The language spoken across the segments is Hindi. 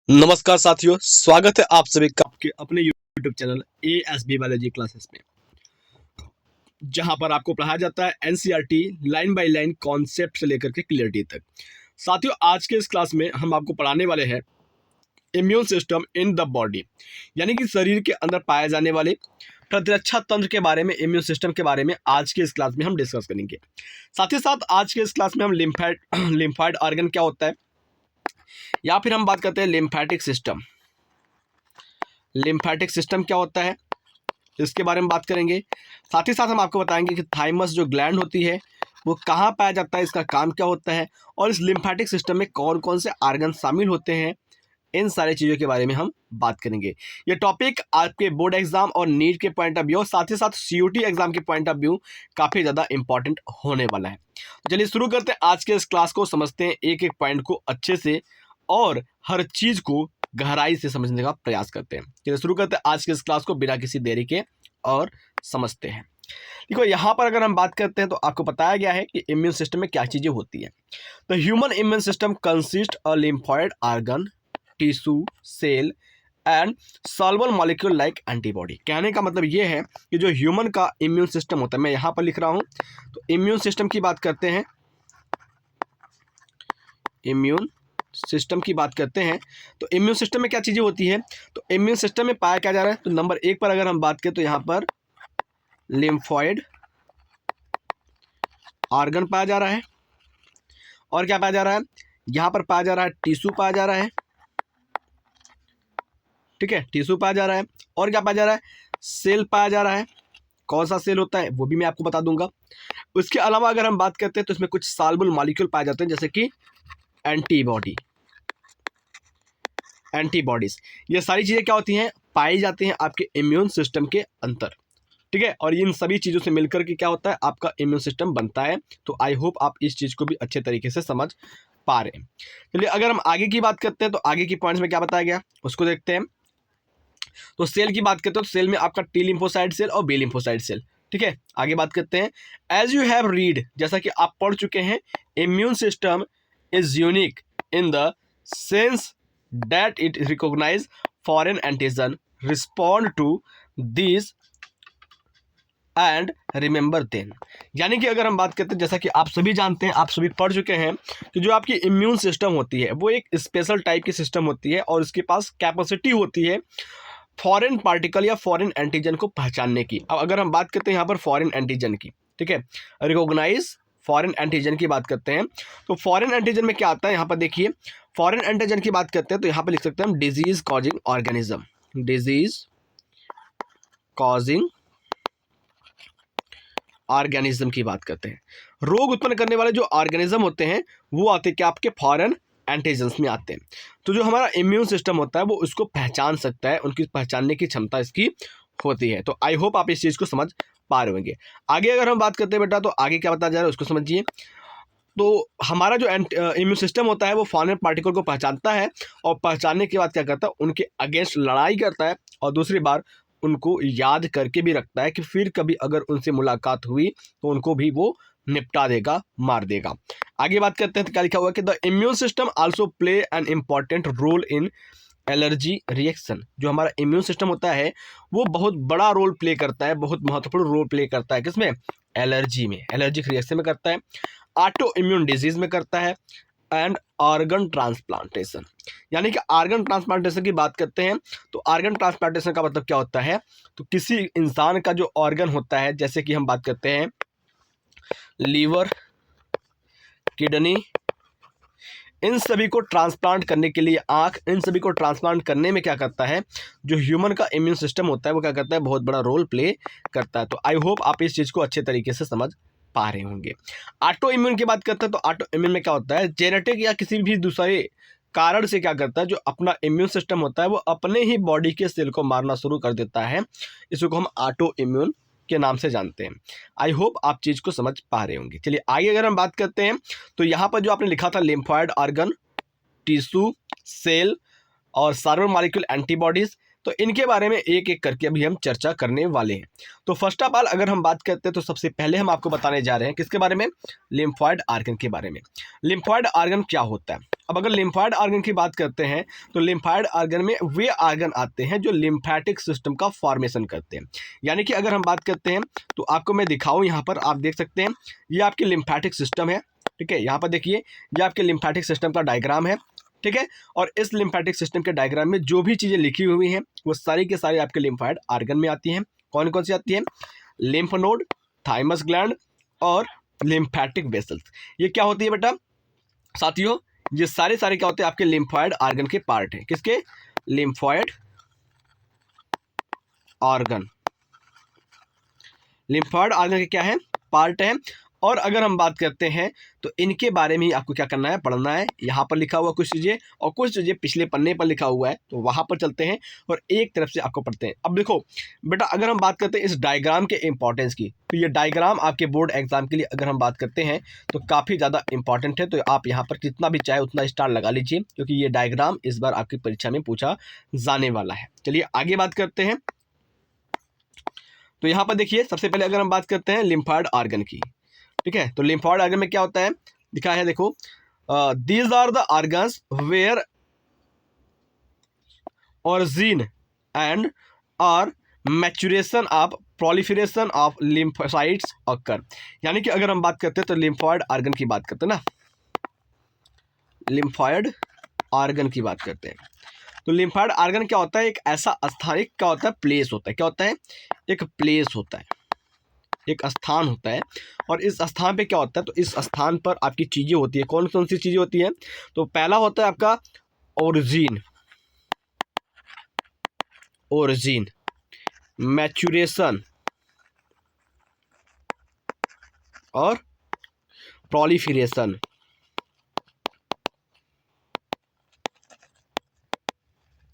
नमस्कार साथियों, स्वागत है आप सभी का आपके अपने YouTube channel ASB biology classes में, जहां पर आपको पढ़ाया जाता है NCERT line by line concept से लेकर के क्लियरिटी तक। साथियों, आज के इस क्लास में हम आपको पढ़ाने वाले हैं immune system in the body, यानी कि शरीर के अंदर पाए जाने वाले प्रतिरक्षा तंत्र के बारे में, इम्यून सिस्टम के बारे में आज के इस क्लास में हम डिस्कस करेंगे। साथ ही साथ आज के इस क्लास में हम लिम्फाइड ऑर्गन क्या होता है, या फिर हम बात करते हैं लिम्फेटिक सिस्टम। लिम्फेटिक सिस्टम क्या होता है, इसके बारे में बात करेंगे। साथ ही साथ हम आपको बताएंगे कि थाइमस जो ग्लैंड होती है वो कहाँ पाया जाता है, इसका काम क्या होता है, और इस लिम्फेटिक सिस्टम में कौन कौन से ऑर्गन शामिल होते हैं। इन सारी चीज़ों के बारे में हम बात करेंगे। ये टॉपिक आपके बोर्ड एग्जाम और नीट के पॉइंट ऑफ व्यू और साथ ही साथ CUT एग्जाम के पॉइंट ऑफ व्यू काफ़ी ज़्यादा इंपॉर्टेंट होने वाला है। तो चलिए शुरू करते हैं आज के इस क्लास को, समझते हैं एक एक पॉइंट को अच्छे से और हर चीज़ को गहराई से समझने का प्रयास करते हैं। चलिए शुरू करते हैं आज के इस क्लास को बिना किसी देरी के और समझते हैं। देखो, यहाँ पर अगर हम बात करते हैं तो आपको बताया गया है कि इम्यून सिस्टम में क्या चीज़ें होती हैं। तो human immune system consist a lymphoid organ, tissue, cell and soluble molecule like antibody. कहने का मतलब ये है कि जो ह्यूमन का इम्यून सिस्टम होता है, मैं यहाँ पर लिख रहा हूँ, तो इम्यून सिस्टम की बात करते हैं, इम्यून सिस्टम की बात करते हैं तो इम्यून सिस्टम में क्या चीज़ें होती हैं। तो इम्यून सिस्टम में पाया क्या जा रहा है, तो नंबर 1 पर अगर हम बात करें तो यहाँ पर लिम्फॉइड ऑर्गन पाया जा रहा है, और क्या पाया जा रहा है, यहाँ पर पाया जा रहा है टिश्यू पाया जा रहा है, ठीक है, टिश्यू पाया जा रहा है, और क्या पाया जा रहा है, सेल पाया जा रहा है। कौन सा सेल होता है वो भी मैं आपको बता दूंगा। उसके अलावा अगर हम बात करते हैं तो इसमें कुछ सॉल्युबल मॉलिक्यूल पाए जाते हैं, जैसे कि एंटीबॉडीज। ये सारी चीज़ें क्या होती हैं, पाई जाती हैं आपके इम्यून सिस्टम के अंदर, ठीक है, और इन सभी चीज़ों से मिलकर के क्या होता है, आपका इम्यून सिस्टम बनता है। तो आई होप आप इस चीज़ को भी अच्छे तरीके से समझ पा रहे हैं। चलिए अगर हम आगे की बात करते हैं तो आगे की पॉइंट्स में क्या बताया गया उसको देखते हैं। तो सेल की बात करते हैं तो सेल में आपका टी लिम्फोसाइट सेल और बी लिम्फोसाइट सेल, ठीक है। आगे बात करते हैं, एज यू हैव रीड, जैसा कि आप पढ़ चुके हैं, immune system is unique in the sense that it recognize foreign antigen, respond to these and remember them। यानी कि अगर हम बात करते हैं, जैसा कि आप सभी जानते हैं, आप सभी पढ़ चुके हैं कि जो आपकी इम्यून सिस्टम होती है वो एक स्पेशल टाइप की सिस्टम होती है और इसके पास कैपेसिटी होती है फॉरेन पार्टिकल या फॉरेन एंटीजन को पहचानने की। अब अगर हम बात करते हैं यहाँ पर फॉरेन एंटीजन की, ठीक है, रिकॉग्नाइज फॉरेन एंटीजन की बात करते हैं तो फॉरेन एंटीजन में क्या आता है, यहाँ पर देखिए, फॉरेन एंटीजन की बात करते हैं तो यहाँ पर लिख सकते हैं हम disease causing organism, disease causing organism की बात करते हैं। रोग उत्पन्न करने वाले जो ऑर्गेनिज्म होते हैं वो आते हैं क्या, आपके फॉरेन एंटीजन्स में आते हैं। तो जो हमारा इम्यून सिस्टम होता है वो उसको पहचान सकता है, उनकी पहचानने की क्षमता इसकी होती है। तो आई होप आप इस चीज़ को समझ पा रहे होंगे। आगे अगर हम बात करते हैं बेटा, तो आगे क्या बताया जा रहा है उसको समझिए। तो हमारा जो इम्यून सिस्टम होता है वो फॉरेन पार्टिकल को पहचानता है और पहचानने के बाद क्या करता है, उनके अगेंस्ट लड़ाई करता है और दूसरी बार उनको याद करके भी रखता है कि फिर कभी अगर उनसे मुलाकात हुई तो उनको भी वो निपटा देगा, मार देगा। आगे बात करते हैं तो क्या लिखा हुआ है कि the immune system also play an important role in allergy reaction. जो हमारा इम्यून सिस्टम होता है वो बहुत बड़ा रोल प्ले करता है, बहुत महत्वपूर्ण रोल प्ले करता है, किसमें, एलर्जी में, एलर्जिक रिएक्शन में करता है, ऑटो इम्यून डिजीज में करता है, एंड ऑर्गन ट्रांसप्लांटेशन। यानी कि ऑर्गन ट्रांसप्लांटेशन की बात करते हैं तो ऑर्गन ट्रांसप्लांटेशन का मतलब क्या होता है, तो किसी इंसान का जो ऑर्गन होता है, जैसे कि हम बात करते हैं लीवर, किडनी, इन सभी को ट्रांसप्लांट करने के लिए, आँख, इन सभी को ट्रांसप्लांट करने में क्या करता है, जो ह्यूमन का इम्यून सिस्टम होता है वो क्या करता है, बहुत बड़ा रोल प्ले करता है। तो आई होप आप इस चीज़ को अच्छे तरीके से समझ पा रहे होंगे। ऑटो इम्यून की बात करते हैं तो ऑटो इम्यून में क्या होता है, जेनेटिक या किसी भी दूसरे कारण से क्या करता है, जो अपना इम्यून सिस्टम होता है वो अपने ही बॉडी के सेल को मारना शुरू कर देता है। इसको हम ऑटो इम्यून के नाम से जानते हैं। आई होप आप चीज़ को समझ पा रहे होंगे। चलिए आगे अगर हम बात करते हैं तो यहाँ पर जो आपने लिखा था लिम्फॉइड ऑर्गन, टिश्यू, सेल और सॉल्युबल मॉलिक्यूल एंटीबॉडीज, तो इनके बारे में एक एक करके अभी हम चर्चा करने वाले हैं। तो फर्स्ट ऑफ ऑल अगर हम बात करते हैं तो सबसे पहले हम आपको बताने जा रहे हैं किसके बारे में, लिम्फॉइड ऑर्गन के बारे में। लिम्फॉइड ऑर्गन क्या होता है, अब अगर लिम्फाइड ऑर्गन की बात करते हैं तो लिम्फाइड ऑर्गन में वे ऑर्गन आते हैं जो लिम्फेटिक सिस्टम का फॉर्मेशन करते हैं। यानी कि अगर हम बात करते हैं तो आपको मैं दिखाऊं, यहाँ पर आप देख सकते हैं ये आपकी लिम्फेटिक सिस्टम है, ठीक है। यहाँ पर देखिए ये आपके लिम्फेटिक सिस्टम का डायग्राम है, ठीक है। और इस लिम्फेटिक सिस्टम के डायग्राम में जो भी चीज़ें लिखी हुई हैं वो सारी के सारी आपके लिम्फाइड ऑर्गन में आती हैं। कौन कौन सी आती हैं? लिम्फ नोड, थाइमस ग्लैंड और लिम्फेटिक वेसल्स। ये क्या होती है बेटा साथियों? ये सारे क्या होते हैं? आपके लिम्फॉइड ऑर्गन के पार्ट हैं। किसके? Lymphoid organ. लिम्फॉइड ऑर्गन के क्या है? पार्ट है। और अगर हम बात करते हैं तो इनके बारे में ही आपको क्या करना है? पढ़ना है। यहाँ पर लिखा हुआ कुछ चीज़ें और कुछ चीज़ें पिछले पन्ने पर लिखा हुआ है, तो वहाँ पर चलते हैं और एक तरफ से आपको पढ़ते हैं। अब देखो बेटा, अगर हम बात करते हैं इस डायग्राम के इंपॉर्टेंस की, तो ये डायग्राम आपके बोर्ड एग्जाम के लिए अगर हम बात करते हैं तो काफ़ी ज़्यादा इंपॉर्टेंट है। तो आप यहाँ पर जितना भी चाहे उतना स्टार लगा लीजिए, क्योंकि ये डायग्राम इस बार आपकी परीक्षा में पूछा जाने वाला है। चलिए आगे बात करते हैं। तो यहाँ पर देखिए सबसे पहले अगर हम बात करते हैं लिम्फॉइड ऑर्गन की, ठीक है। तो लिम्फॉइड ऑर्गन में क्या होता है? लिखा है देखो, these are the organs where origin and or maturation of proliferation of lymphocytes occur। यानी कि अगर हम बात करते हैं तो लिम्फॉइड ऑर्गन की बात करते हैं ना, लिम्फॉइड ऑर्गन की बात करते हैं। तो लिम्फॉइड ऑर्गन क्या होता है? एक ऐसा स्थान, एक क्या होता है? प्लेस होता है। क्या होता है? एक प्लेस होता है, एक स्थान होता है। और इस स्थान पे क्या होता है? तो इस स्थान पर आपकी चीज़ें होती है। कौन कौन सी चीज़ें होती हैं? तो पहला होता है आपका ओरिजिन, ओरिजिन, मैचुरेशन और प्रोलिफरेशन।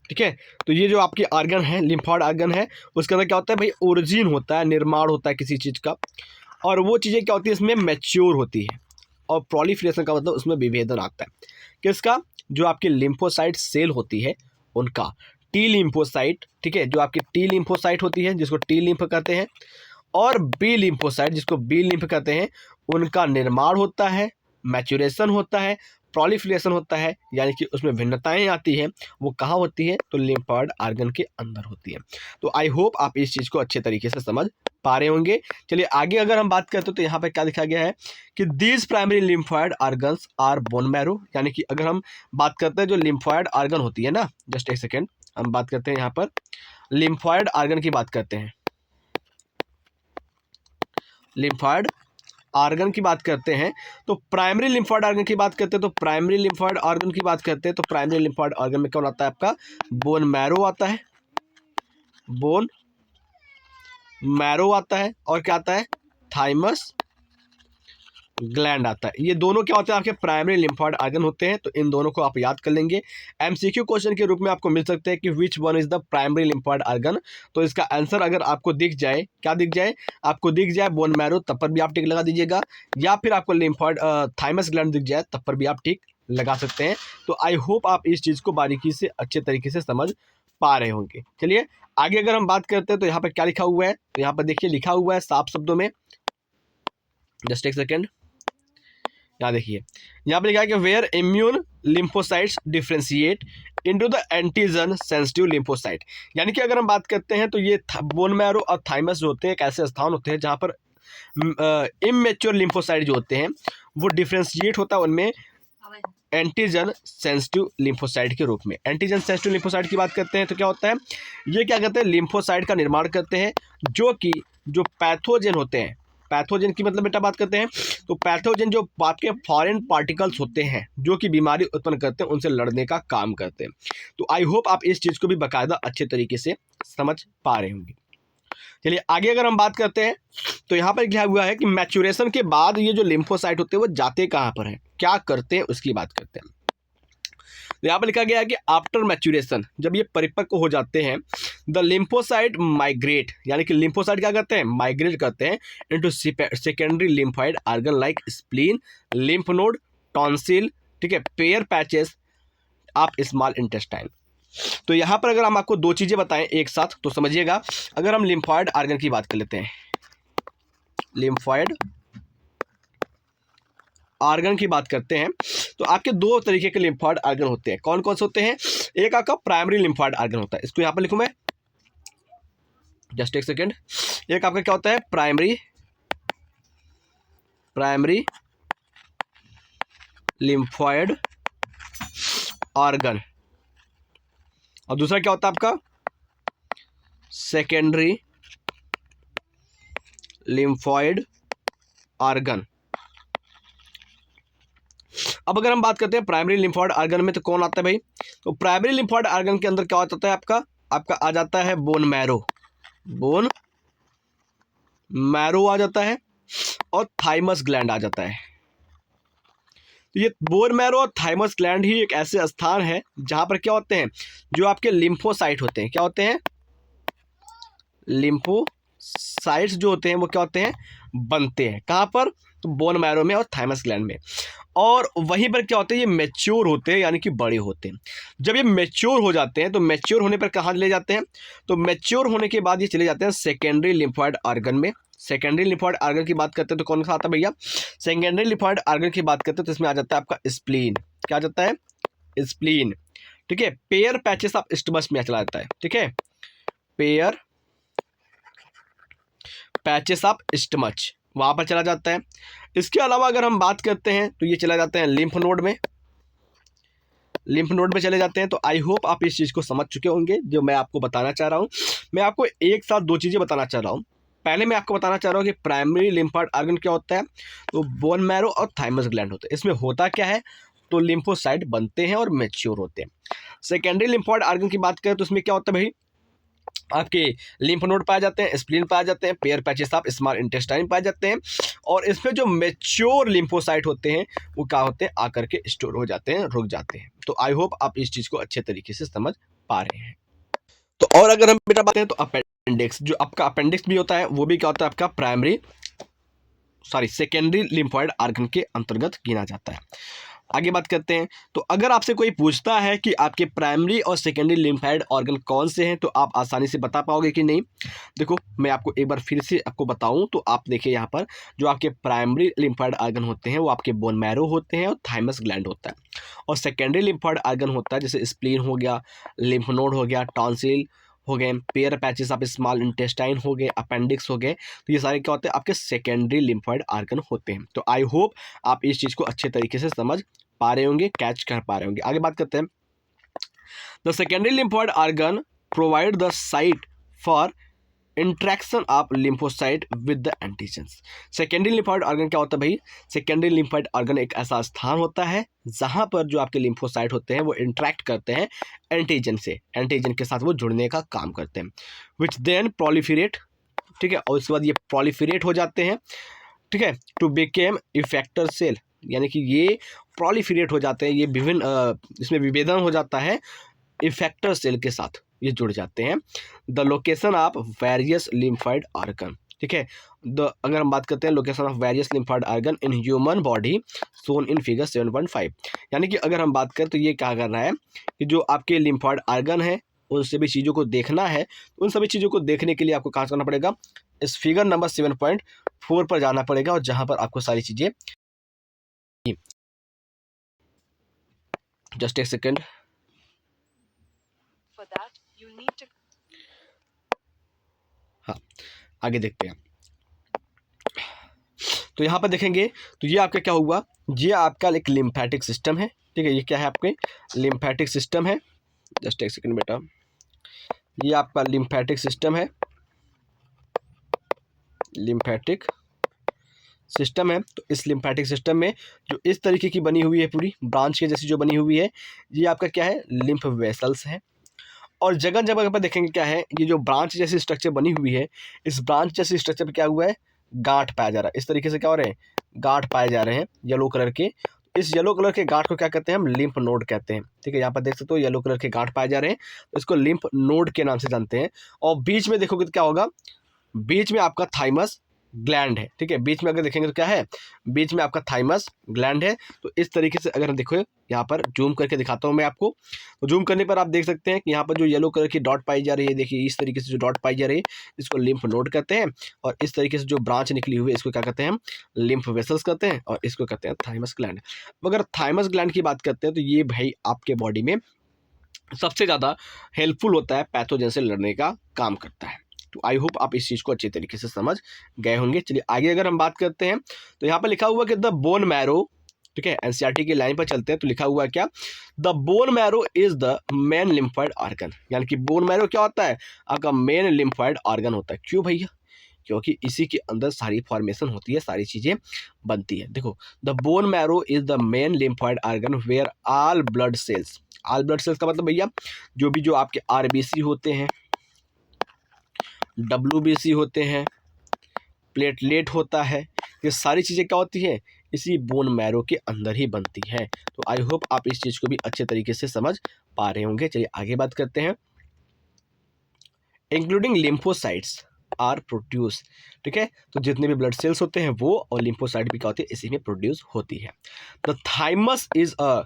ठीक है, तो ये जो आपके ऑर्गन है, लिम्फॉइड ऑर्गन है, उसके अंदर क्या होता है भाई? ओरिजिन होता है, निर्माण होता है किसी चीज़ का। और वो चीज़ें क्या होती है? इसमें मैच्योर होती है। और प्रोलिफरेशन का मतलब उसमें विभेदन आता है। किसका? जो आपकी लिम्फोसाइट सेल होती है उनका, टी लिम्फोसाइट, ठीक है, जो आपकी टी लिम्फोसाइट होती है जिसको टी लिम्फ कहते हैं, और बी लिम्फोसाइट जिसको बी लिम्फ कहते हैं, उनका निर्माण होता है, मैच्योरेशन होता है, प्रोलिफरेशन होता है। यानी कि उसमें भिन्नताएं आती हैं। वो कहाँ होती है? तो लिम्फॉइड ऑर्गन के अंदर होती है। तो आई होप आप इस चीज़ को अच्छे तरीके से समझ पा रहे होंगे। चलिए आगे अगर हम बात करते हैं तो यहाँ पे क्या लिखा गया है कि these primary lymphoid organs are bone marrow. यानी कि अगर हम बात करते हैं जो लिम्फॉइड ऑर्गन होती है ना, जस्ट एक सेकेंड, हम बात करते हैं यहाँ पर लिम्फॉइड ऑर्गन की बात करते हैं, लिम्फॉइड ऑर्गन की बात करते हैं। तो प्राइमरी लिम्फॉइड ऑर्गन की बात करते हैं, तो प्राइमरी लिम्फॉइड ऑर्गन की बात करते हैं तो प्राइमरी लिम्फॉइड ऑर्गन में कौन आता है? आपका बोन मैरो आता है, बोन मैरो आता है, और क्या आता है? थाइमस ग्लैंड आता है। ये दोनों क्या होते हैं? आपके प्राइमरी लिम्फॉइड ऑर्गन होते हैं। तो इन दोनों को आप याद कर लेंगे। एमसीक्यू क्वेश्चन के रूप में आपको मिल सकते हैं कि which one is the primary lymphoid organ. तो इसका आंसर अगर आपको दिख जाए, क्या दिख जाए? आपको दिख जाए बोन मैरो, तब पर भी आप टिक लगा दीजिएगा, या फिर आपको लिम्फॉइड थाइमस ग्लैंड दिख जाए तब पर भी आप टिक लगा सकते हैं। तो आई होप आप इस चीज़ को बारीकी से अच्छे तरीके से समझ पा रहे होंगे। चलिए आगे अगर हम बात करते हैं तो यहाँ पर क्या लिखा हुआ है? तो यहाँ पर देखिए लिखा हुआ है साफ शब्दों में, जस्ट एक सेकेंड, यहाँ देखिए, यहाँ पे लिखा है कि where immune lymphocytes differentiate into the antigen sensitive lymphocyte. यानी कि अगर हम बात करते हैं तो ये बोन मैरो और थाइमस जो होते हैं एक ऐसे स्थान होते हैं जहाँ पर इमेच्योर लिम्फोसाइट जो होते हैं वो डिफ्रेंशिएट होता है उनमें एंटीजन सेंसिटिव लिम्फोसाइट के रूप में। एंटीजन सेंसिटिव लिम्फोसाइट की बात करते हैं तो क्या होता है? ये क्या करते हैं? लिम्फोसाइट का निर्माण करते हैं जो कि जो पैथोजन होते हैं। पैथोजन की मतलब बेटा बात करते हैं तो पैथोजन जो आपके फॉरेन पार्टिकल्स होते हैं जो कि बीमारी उत्पन्न करते हैं, उनसे लड़ने का काम करते हैं। तो आई होप आप इस चीज़ को भी बाकायदा अच्छे तरीके से समझ पा रहे होंगे। चलिए आगे अगर हम बात करते हैं तो यहाँ पर क्या हुआ है कि मैच्योरेशन के बाद ये जो लिम्फोसाइट होते हैं वो जाते कहाँ पर हैं, क्या करते हैं, उसकी बात करते हैं। तो यहाँ पर लिखा गया है कि आफ्टर मैच्योरेशन, जब ये परिपक्व हो जाते हैं, द लिम्फोसाइट माइग्रेट, यानी कि लिम्फोसाइट क्या करते हैं? माइग्रेट करते हैं into secondary lymphoid organ like spleen, lymph node, tonsil, ठीक है, pair patches of small intestine. तो यहाँ पर अगर हम आपको दो चीज़ें बताएं एक साथ तो समझिएगा। अगर हम लिम्फॉइड ऑर्गन की बात कर लेते हैं, लिम्फॉइड आर्गन की बात करते हैं तो आपके दो तरीके के लिम्फॉइड आर्गन होते हैं। कौन कौन से होते हैं? एक आपका प्राइमरी लिम्फॉइड आर्गन होता है, इसको यहाँ पर लिखूँ मैं, जस्ट एक सेकेंड। एक आपका क्या होता है? प्राइमरी लिम्फॉइड ऑर्गन, और दूसरा क्या होता है आपका? Secondary lymphoid organ. अब अगर हम बात करते हैं प्राइमरी लिम्फॉइड ऑर्गन में तो कौन आता है भाई? तो प्राइमरी लिम्फॉइड ऑर्गन के अंदर क्या होता है आपका आ जाता है बोन मैरो आ जाता है, और थाइमस ग्लैंड आ जाता है। तो ये बोन मैरो और थाइमस ग्लैंड ही एक ऐसे स्थान है जहां पर क्या होते हैं, जो आपके लिम्फोसाइट होते हैं, क्या होते हैं? लिम्फोसाइट्स जो होते हैं वो क्या होते हैं? बनते हैं। कहां पर? तो बोन मैरो में और थाइमस ग्लैंड में। और वहीं पर क्या होते हैं? ये मैच्योर होते हैं, यानी कि बड़े होते हैं। जब ये मैच्योर हो जाते हैं तो मैच्योर होने पर कहाँ ले जाते हैं? तो मैच्योर होने के बाद ये चले जाते हैं सेकेंडरी लिम्फॉइड ऑर्गन में। सेकेंडरी लिम्फॉइड ऑर्गन की बात करते हैं तो कौन सा आता है भैया? सेकेंडरी लिम्फॉइड ऑर्गन की बात करते हैं तो इसमें आ जाता है आपका स्प्लीन। क्या आ जाता है? स्प्लीन। ठीक है, पेयर पैचेस ऑफ स्टमच में चला जाता है। ठीक है, पेयर पैचेस ऑफ स्टमच वहां पर चला जाता है। इसके अलावा अगर हम बात करते हैं तो ये चला जाते हैं लिम्फ नोड में चले जाते हैं। तो आई होप आप इस चीज़ को समझ चुके होंगे जो मैं आपको बताना चाह रहा हूँ। मैं आपको एक साथ दो चीज़ें बताना चाह रहा हूँ। पहले मैं आपको बताना चाह रहा हूँ कि प्राइमरी लिम्फॉइड ऑर्गन क्या होता है, तो बोन मैरो और थाइमस ग्लैंड होते हैं। इसमें होता क्या है? तो लिम्फोसाइट बनते हैं और मैच्योर होते हैं। सेकेंडरी लिम्फॉइड ऑर्गन की बात करें तो इसमें क्या होता है भाई? आपके लिम्फ नोड पाए जाते हैं, स्प्लीन पाए जाते हैं, pair patches of small intestine पाए जाते हैं, और इसमें जो मैच्योर लिम्फोसाइट होते हैं वो क्या होते हैं? आकर के स्टोर हो जाते हैं, रुक जाते हैं। तो आई होप आप इस चीज़ को अच्छे तरीके से समझ पा रहे हैं। तो और अगर हम बेटा बात करें तो अपेंडिक्स, जो आपका अपेंडिक्स भी होता है वो भी क्या होता है? आपका सेकेंडरी लिम्फॉइड ऑर्गन के अंतर्गत गिना जाता है। आगे बात करते हैं। तो अगर आपसे कोई पूछता है कि आपके प्राइमरी और सेकेंडरी लिम्फॉइड ऑर्गन कौन से हैं, तो आप आसानी से बता पाओगे कि नहीं? देखो मैं आपको एक बार फिर से आपको बताऊं तो आप देखिए यहाँ पर जो आपके प्राइमरी लिम्फॉइड ऑर्गन होते हैं वो आपके बोन मैरो होते हैं और थाइमस ग्लैंड होता है, और सेकेंडरी लिम्फॉइड ऑर्गन होता है जैसे स्प्लीन हो गया, लिम्फ नोड हो गया, टॉन्सिल हो गए, pair patches of small intestine हो गए, अपेंडिक्स हो गए। तो ये सारे क्या होते हैं? आपके सेकेंडरी लिम्फॉइड ऑर्गन होते हैं। तो आई होप आप इस चीज़ को अच्छे तरीके से समझ पा रहे होंगे, कैच कर पा रहे होंगे। आगे बात करते हैं। The secondary lymphoid organ provide the site for interaction of lymphocyte with the antigens. Secondary lymphoid organ क्या होता है भाई? सेकेंडरी लिम्फॉइड ऑर्गन एक ऐसा स्थान होता है जहां पर जो आपके लिम्फोसाइट होते हैं वो इंट्रैक्ट करते हैं एंटीजन से, एंटीजन के साथ वो जुड़ने का काम करते हैं, विच देन प्रोलिफरेट। ठीक है, और उसके बाद ये प्रोलिफरेट हो जाते हैं, ठीक है, टू बिकेम इफेक्टर सेल, यानी कि ये प्रोलिफरेट हो जाते हैं, ये विभिन्न इसमें विभेदन हो जाता है इफेक्टर सेल के साथ, ये जुड़ जाते हैं। The location of various lymphoid organ. ठीक है, अगर हम बात करते हैं location of various lymphoid organ in human body shown in figure 7.5, यानी कि अगर हम बात करें तो ये क्या कर रहा है कि जो आपके लिम्फॉइड ऑर्गन है उन सभी चीज़ों को देखना है। उन सभी चीज़ों को देखने के लिए आपको कहाँ करना पड़ेगा? इस फिगर नंबर 7.4 पर जाना पड़ेगा, और जहाँ पर आपको सारी चीज़ें, जस्ट एक सेकेंड, हाँ आगे देखते हैं। तो यहाँ पर देखेंगे तो ये आपका क्या हुआ? ये आपका एक लिम्फेटिक सिस्टम है। ठीक है, ये क्या है? आपके लिम्फेटिक सिस्टम है। जस्ट एक सेकेंड बेटा, ये आपका लिम्फेटिक सिस्टम है, लिम्फेटिक सिस्टम है। तो इस लिम्फेटिक सिस्टम में जो इस तरीके की बनी हुई है पूरी ब्रांच के जैसी जो बनी हुई है, ये आपका क्या है? लिम्फ वेसल्स है। और जगह जगह पर देखेंगे क्या है, ये जो ब्रांच जैसी स्ट्रक्चर बनी हुई है, इस ब्रांच जैसी स्ट्रक्चर पे क्या हुआ है? गांठ पाया जा रहा है। इस तरीके से क्या हो रहे हैं? गांठ पाए जा रहे हैं येलो कलर के। इस येलो कलर के गांठ को क्या कहते हैं? हम लिम्फ नोड कहते हैं। ठीक है, यहाँ पर देख सकते हो येलो कलर के गांठ पाए जा रहे हैं, तो इसको लिम्फ नोड के नाम से जानते हैं। और बीच में देखोगे तो क्या होगा? बीच में आपका थाइमस ग्लैंड है, ठीक है। बीच में अगर देखेंगे तो क्या है, बीच में आपका थाइमस ग्लैंड है। तो इस तरीके से अगर देखो यहाँ पर जूम करके दिखाता हूँ मैं आपको, तो जूम करने पर आप देख सकते हैं कि यहाँ पर जो येलो कलर की डॉट पाई जा रही है, देखिए इस तरीके से जो डॉट पाई जा रही है इसको लिम्फ नोड कहते हैं, और इस तरीके से जो ब्रांच निकली हुई है इसको क्या कहते हैं हम, लिम्फ वेसल्स कहते हैं, और इसको कहते हैं थाइमस ग्लैंड। अगर थाइमस ग्लैंड की बात करते हैं तो ये भाई आपके बॉडी में सबसे ज़्यादा हेल्पफुल होता है, पैथोजन से लड़ने का काम करता है। तो आई होप आप इस चीज़ को अच्छे तरीके से समझ गए होंगे। चलिए आगे अगर हम बात करते हैं तो यहाँ पर लिखा हुआ कि द बोन मैरो, ठीक है, एनसीईआरटी की लाइन पर चलते हैं तो लिखा हुआ है क्या, the bone marrow is the main lymphoid organ, यानी कि बोन मैरो क्या होता है, आपका मेन लिम्फॉइड ऑर्गन होता है। क्यों भैया, क्योंकि इसी के अंदर सारी फॉर्मेशन होती है, सारी चीज़ें बनती है। देखो the bone marrow is the main lymphoid organ where all blood cells, all blood cells का मतलब भैया जो भी जो आपके आरबीसी होते हैं, डब्ल्यूबीसी होते हैं, प्लेटलेट होता है, ये सारी चीज़ें क्या होती है, इसी बोन मैरो के अंदर ही बनती है। तो आई होप आप इस चीज़ को भी अच्छे तरीके से समझ पा रहे होंगे। चलिए आगे बात करते हैं। इंक्लूडिंग लिम्फोसाइट्स आर प्रोड्यूस, ठीक है, तो जितने भी ब्लड सेल्स होते हैं वो, और लिम्फोसाइट भी क्या होती है, इसी में प्रोड्यूस होती है। The thymus is a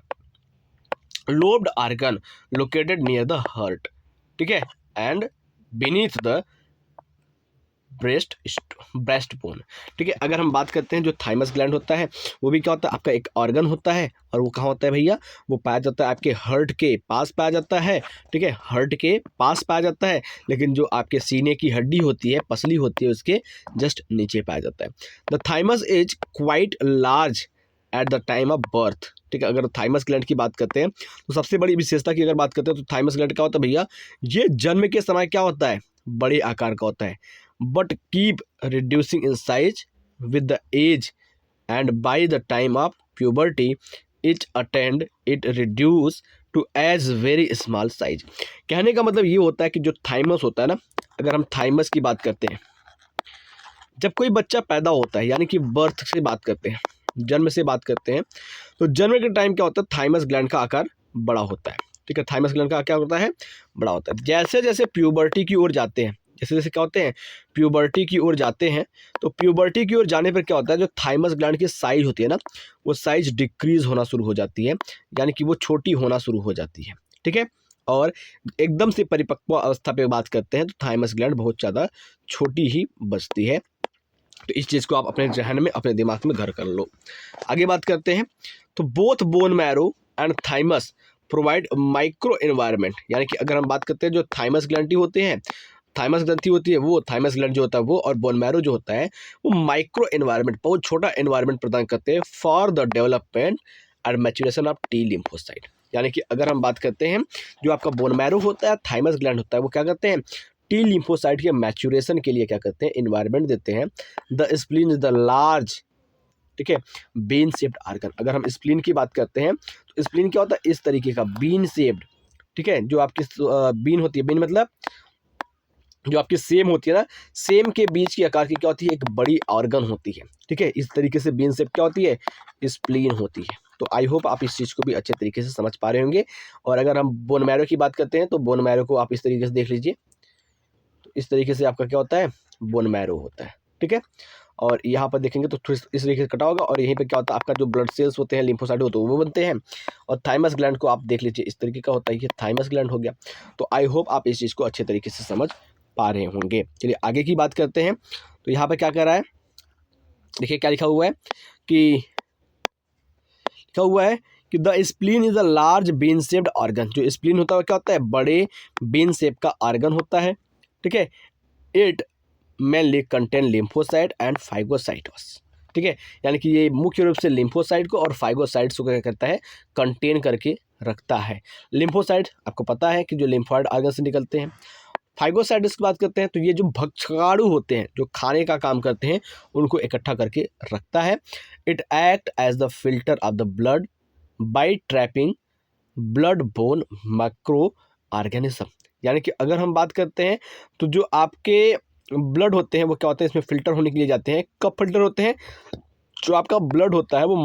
lobed organ located near the heart, ठीक है, and beneath the breast bone, ठीक है। अगर हम बात करते हैं जो थाइमस ग्लैंड होता है वो भी क्या होता है, आपका एक ऑर्गन होता है, और वो कहाँ होता है भैया, वो पाया जाता है आपके हार्ट के पास पाया जाता है, ठीक है, हार्ट के पास पाया जाता है, लेकिन जो आपके सीने की हड्डी होती है, पसली होती है, उसके जस्ट नीचे पाया जाता है। The thymus is quite large at the time of birth, ठीक है। अगर थाइमस ग्लैंड की बात करते हैं तो सबसे बड़ी विशेषता की अगर बात करते हैं तो थाइमस ग्लैंड क्या होता है भैया, ये जन्म के समय क्या होता है, बड़े आकार का होता है, but keep reducing in size with the age, and by the time of puberty each attend it reduce to as very small size. कहने का मतलब ये होता है कि जो थाइमस होता है ना, अगर हम थाइमस की बात करते हैं, जब कोई बच्चा पैदा होता है, यानी कि बर्थ से बात करते हैं, जन्म से बात करते हैं, तो जन्म के टाइम क्या होता है, थाइमस ग्लैंड का आकार बड़ा होता है, ठीक है, थाइमस ग्लैंड का क्या होता है, बड़ा होता है। जैसे जैसे प्यूबर्टी की ओर जाते हैं, जैसे जैसे क्या होते हैं, प्यूबर्टी की ओर जाते हैं, तो प्यूबर्टी की ओर जाने पर क्या होता है, जो थाइमस ग्लैंड की साइज होती है ना, वो साइज डिक्रीज होना शुरू हो जाती है, यानी कि वो छोटी होना शुरू हो जाती है, ठीक है। और एकदम से परिपक्व अवस्था पे बात करते हैं तो थाइमस ग्लैंड बहुत ज़्यादा छोटी ही बचती है। तो इस चीज़ को आप अपने जहन में, अपने दिमाग में घर कर लो। आगे बात करते हैं तो both bone marrow and thymus provide micro environment, यानी कि अगर हम बात करते हैं जो थाइमस ग्लैंड होते हैं, थाइमस ग्रंथि होती है वो, थाइमस ग्लैंड जो होता है वो, और बोन मैरो जो होता है वो माइक्रो एनवायरनमेंट, बहुत छोटा एनवायरनमेंट प्रदान करते हैं for the development and maturation of T lymphocyte. यानी कि अगर हम बात करते हैं जो आपका बोन मैरो होता है, थाइमस ग्लैंड होता है, वो क्या करते हैं, टी लिम्फोसाइट के मैच्योरेशन के लिए क्या करते हैं, इन्वायरमेंट देते हैं। The spleen is the large, ठीक है, बीन शेप्ड ऑर्गन। अगर हम स्प्लीन की बात करते हैं तो स्प्लीन क्या होता है, इस तरीके का बीन शेप्ड, ठीक है, जो आपकी बीन होती है, बीन मतलब जो आपकी सेम होती है ना, सेम के बीच की आकार की क्या होती है, एक बड़ी ऑर्गन होती है, ठीक है। इस तरीके से बीन शेप क्या होती है, स्प्लीन होती है। तो आई होप आप इस चीज़ को भी अच्छे तरीके से समझ पा रहे होंगे। और अगर हम बोन मैरो की बात करते हैं तो बोन मैरो को आप इस तरीके से देख लीजिए, तो इस तरीके से आपका क्या होता है, बोन मैरो होता है, ठीक है। और यहाँ पर देखेंगे तो थोड़ी इस तरीके से कटा होगा, और यहीं पे क्या होता है, आपका जो ब्लड सेल्स होते हैं, लिम्फोसाइट होते हैं, वो बनते हैं। और थाइमस ग्लैंड को आप देख लीजिए, इस तरीके का होता है, ये थाइमस ग्लैंड हो गया। तो आई होप आप इस चीज़ को अच्छे तरीके से समझ पा रहे होंगे। चलिए आगे की बात करते हैं। तो यहाँ पर क्या कर रहा है, देखिए क्या लिखा हुआ है कि the spleen is a large bean shaped organ. जो स्प्लीन होता है क्या होता है, बड़े बीन शेप का ऑर्गन होता है, ठीक है। It mainly contain lymphocyte and phagocytes, ठीक है, यानी कि ये मुख्य रूप से लिम्फोसाइट को और फाइगोसाइट्स को क्या करता है, कंटेन करके रखता है। लिम्फोसाइट आपको पता है कि जो लिम्फॉइड ऑर्गन से निकलते हैं। फाइगोसाइट्स की बात करते हैं तो ये जो भक्षकाणु होते हैं, जो खाने का काम करते हैं, उनको इकट्ठा करके रखता है। It act as the filter of the blood by trapping blood borne microorganism. यानी कि अगर हम बात करते हैं तो जो आपके ब्लड होते हैं वो क्या होते हैं, इसमें फिल्टर होने के लिए जाते हैं। कब फिल्टर होते हैं, जो आपका ब्लड होता है वो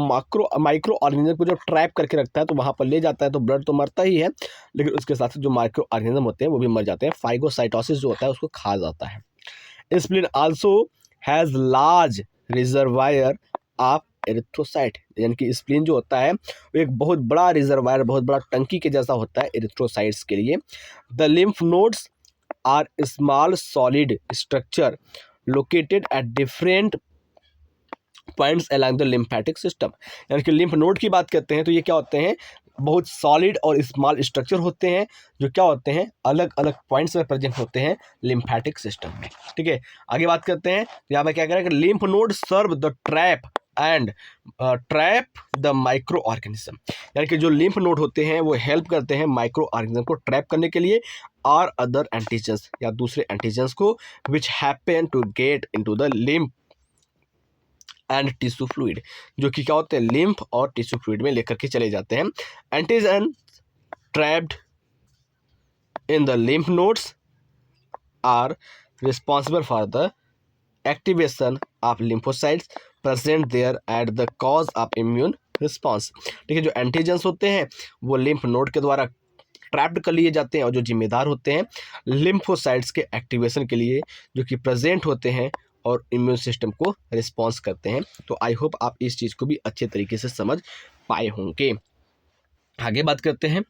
माइक्रो ऑर्गेनिज्म को जो ट्रैप करके रखता है, तो वहाँ पर ले जाता है, तो ब्लड तो मरता ही है, लेकिन उसके साथ जो माइक्रो ऑर्गेनिज्म होते हैं वो भी मर जाते हैं। फाइगोसाइटोसिस जो होता है उसको खा जाता है। Spleen also has large reservoir of erythrocyte, यानी कि स्प्लीन जो होता है वो एक बहुत बड़ा रिजर्वायर, बहुत बड़ा टंकी के जैसा होता है एरिथ्रोसाइट्स के लिए। The lymph nodes are small solid structure located at different points along the lymphatic system, यानी कि लिम्फ नोड की बात करते हैं तो ये क्या होते हैं, बहुत सॉलिड और स्मॉल स्ट्रक्चर होते हैं जो क्या होते हैं, अलग अलग पॉइंट्स में प्रेजेंट होते हैं लिम्फेटिक सिस्टम में। ठीक है, आगे बात करते हैं। यहाँ पे क्या करें कि lymph node serve the trap and trap the microorganism, यानी कि जो लिम्फ नोड होते हैं वो हेल्प करते हैं माइक्रो ऑर्गेनिज्म को ट्रैप करने के लिए, और अदर एंटीजेंस या दूसरे एंटीजेंस को which happen to get into the lymph and tissue fluid, जो कि क्या होते हैं लिम्फ और टिश्यू फ्लूइड में लेकर के चले जाते हैं। Antigen trapped in the lymph nodes are responsible for the activation of lymphocytes present there at the cause of immune response. ठीक है, जो एंटीजेंस होते हैं वो लिम्फ नोड के द्वारा ट्रैप्ड कर लिए जाते हैं और जो जिम्मेदार होते हैं लिम्फोसाइट्स के एक्टिवेशन के लिए, जो कि प्रेजेंट होते हैं और इम्यून सिस्टम को रिस्पॉन्स करते हैं। तो आई होप आप इस चीज़ को भी अच्छे तरीके से समझ पाए होंगे। आगे बात करते हैं,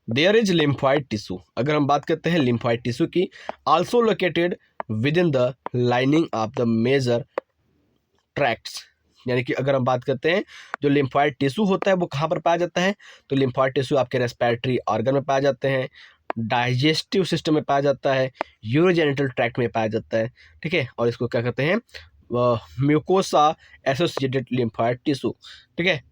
देयर इज लिम्फॉइड टिश्यू। अगर हम बात करते हैं लिम्फॉइड टिश्यू की, also located within the lining of the major tracts, यानी कि अगर हम बात करते हैं जो लिम्फॉइड टिश्यू होता है वो कहाँ पर पाया जाता है, तो लिम्फॉइड टिश्यू आपके रेस्पिरेटरी ऑर्गन में पाए जाते हैं, डाइजेस्टिव सिस्टम में पाया जाता है, यूरोजेनिटल ट्रैक्ट में पाया जाता है। ठीक है, और इसको क्या कहते हैं, म्यूकोसा एसोसिएटेड लिम्फॉइड टिश्यू। ठीक है,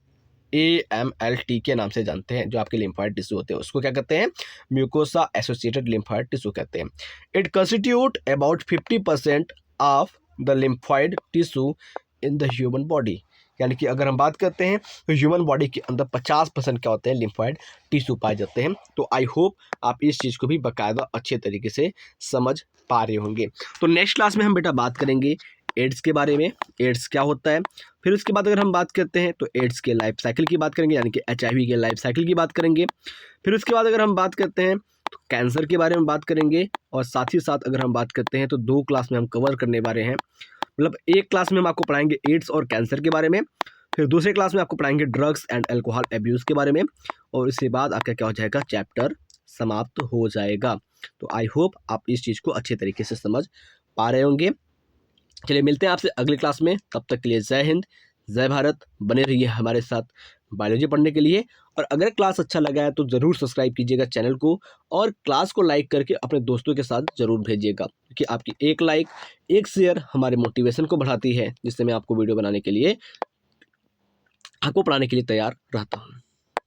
AMLT के नाम से जानते हैं, जो आपके लिम्फॉइड टिश्यू होते हैं उसको क्या कहते हैं, म्यूकोसा एसोसिएटेड लिम्फॉइड टिश्यू कहते हैं। It constitute about 50% of the lymphoid tissue in the human body, यानी कि अगर हम बात करते हैं तो ह्यूमन बॉडी के अंदर 50% क्या होते हैं, लिम्फॉइड टिश्यू पाए जाते हैं। तो आई होप आप इस चीज़ को भी बाकायदा अच्छे तरीके से समझ पा रहे होंगे। तो नेक्स्ट क्लास में हम बेटा बात करेंगे एड्स के बारे में, एड्स क्या होता है। फिर उसके बाद अगर हम बात करते हैं तो एड्स के लाइफ साइकिल की बात करेंगे, यानी कि HIV के लाइफ साइकिल की बात करेंगे। फिर उसके बाद अगर हम बात करते हैं तो कैंसर के बारे में बात करेंगे, और साथ ही साथ अगर हम बात करते हैं तो 2 क्लास में हम कवर करने वाले हैं, मतलब एक क्लास में हम आपको पढ़ाएंगे एड्स और कैंसर के बारे में, फिर दूसरे क्लास में आपको पढ़ाएंगे ड्रग्स एंड अल्कोहल अब्यूज़ के बारे में, और इसके बाद आपका क्या हो जाएगा, चैप्टर समाप्त हो जाएगा। तो आई होप आप इस चीज़ को अच्छे तरीके से समझ पा रहे होंगे। चलिए मिलते हैं आपसे अगली क्लास में, तब तक के लिए जय हिंद, जय भारत। बने रहिए हमारे साथ बायोलॉजी पढ़ने के लिए, और अगर क्लास अच्छा लगा है तो ज़रूर सब्सक्राइब कीजिएगा चैनल को, और क्लास को लाइक करके अपने दोस्तों के साथ ज़रूर भेजिएगा, क्योंकि आपकी एक लाइक एक शेयर हमारे मोटिवेशन को बढ़ाती है, जिससे मैं आपको वीडियो बनाने के लिए, आपको पढ़ाने के लिए तैयार रहता हूँ।